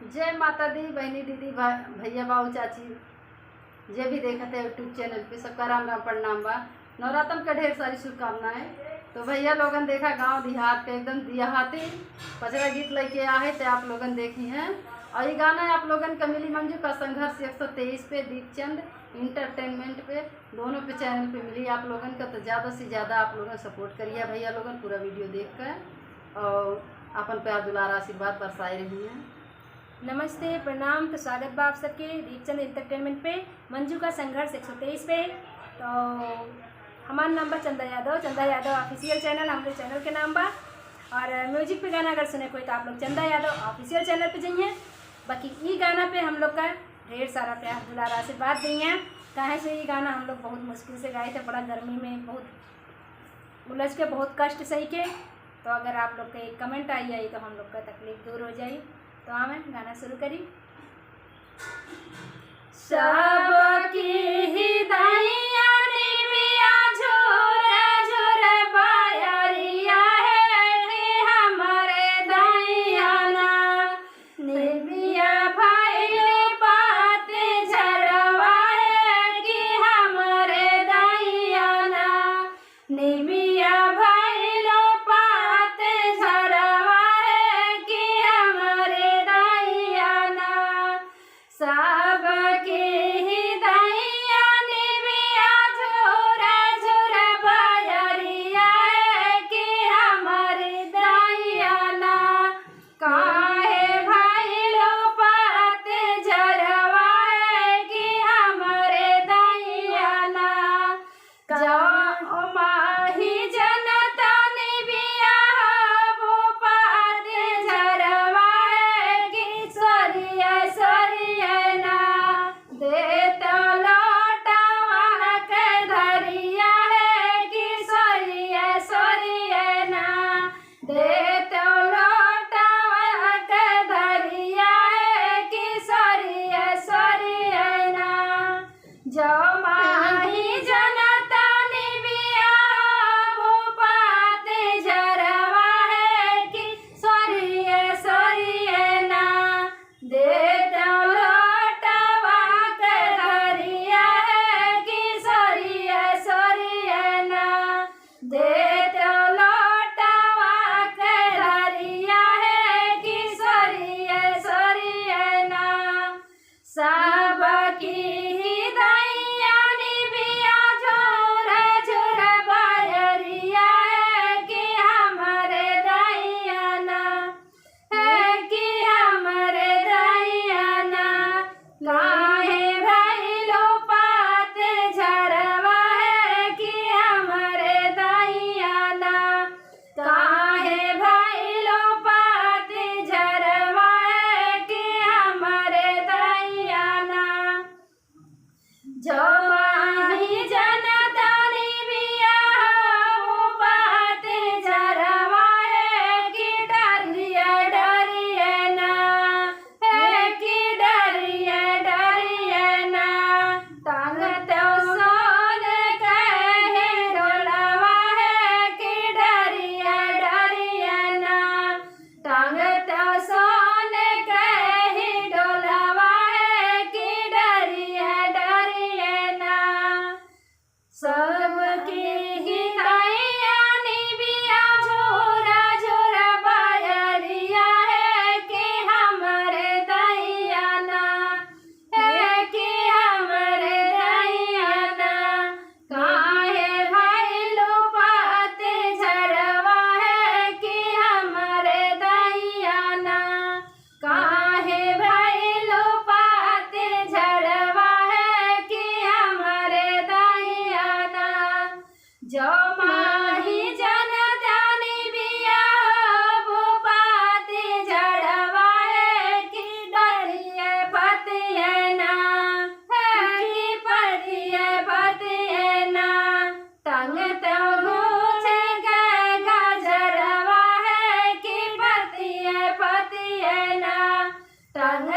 जय माता दी, बहनी दीदी, भैया बाबू चाची, जे भी देखते हैं यूट्यूब चैनल पे, सबका राम राम प्रणाम बा। नवरात्रम का ढेर सारी शुभकामनाएं। तो भैया लोगन देखा गांव देहात के एकदम देहाती पचरा गीत लेके आए थे, आप लोगन देखी हैं। और ये गाना आप लोगन का मिली मंजू का संघर्ष 123 पे, दीपचंद इंटरटेनमेंट पे, दोनों पे चैनल पे मिली आप लोगन का। तो ज़्यादा से ज़्यादा आप लोगन सपोर्ट करिए भैया लोगन, पूरा वीडियो देख कर और अपन प्यार दुलार आशीर्वाद बरसाए रही हैं। नमस्ते, प्रणाम। तो स्वागत बा आप सबके दीपचंद इंटरटेनमेंट पे, मंजू का संघर्ष 123 पे। तो हमारा नाम बा चंदा यादव ऑफिशियल चैनल हमारे चैनल के नाम बा। और म्यूजिक पे गाना अगर सुने कोई तो आप लोग चंदा यादव ऑफिशियल चैनल पे जाइए। बाकी ये गाना पे हम लोग का ढेर सारा प्यार दुलार आशीर्वाद दिए। कहाँ से ये गाना हम लोग बहुत मुश्किल से गाए थे, बड़ा गर्मी में बहुत उलझ के बहुत कष्ट सही के। तो अगर आप लोग के कमेंट आई जाए तो हम लोग का तकलीफ दूर हो जाए। तो हमें गाना शुरू करी। सबकी हिदाइया निमिया झोरा झोरा बायरिया है कि हमारे दाइया ना निमिया भाई पाते झरवा है कि हमारे दाइया ना निमिया भाई लो पाते झरवा है कि हमारे दाइया ना सबके हिदाइया निमिया झोरा झोरा बायरिया है कि हमारे दाइया ना काहे भाई लो पाते झरवा है कि हमारे दाइया ना जाओ माही जनता निबिया वो पाते झरवा है कि सरिया सरिया ना देता लौटावा के धरिया है कि सरिया सरिया ना देता लौटावा के धरिया है कि सरिया सरिया ना जाओ माही जनता निबिया वो पाते झरवा है कि सरिया सरिया ना देता लौटावा के धरिया है कि सरिया सरिया ना देता लौटावा के धरिया है कि सरिया सरिया ना सबकी हिदाइया निबिया झोरा झोरा बायरिया है कि हमारे दाइया ना है कि हमारे दाइया ना काहे भाई लो पाते झरवा है कि हमारे दाइया ना काहे भाई लो पाते झरवा है कि हमारे दाइया ना जो माही जनता निबिया वो पाते झरवा है कि डरिया डरिया ना है कि डरिया डरिया ना टांग तो सोने कहे डोलवा है कि डरिया डरिया ना टांग तो सोने कहे डोलवा है कि डरिया डरिया ना सबकी हिदाइया निबिया झोरा झोरा बायरिया है कि हमारे दाइया ना है कि हमारे दाइया ना काहे भाई लो पाते झरवा है कि हमारे दाइया ना काहे भाई लो पाते झरवा है कि हमारे दाइया ना जो माही जनता निबिया वो पाते झरवा है कि डरिए पतिए ना है कि पतिए पतिए ना टंग तो घूचे गए गजरवा है कि पतिए पतिए ना टंग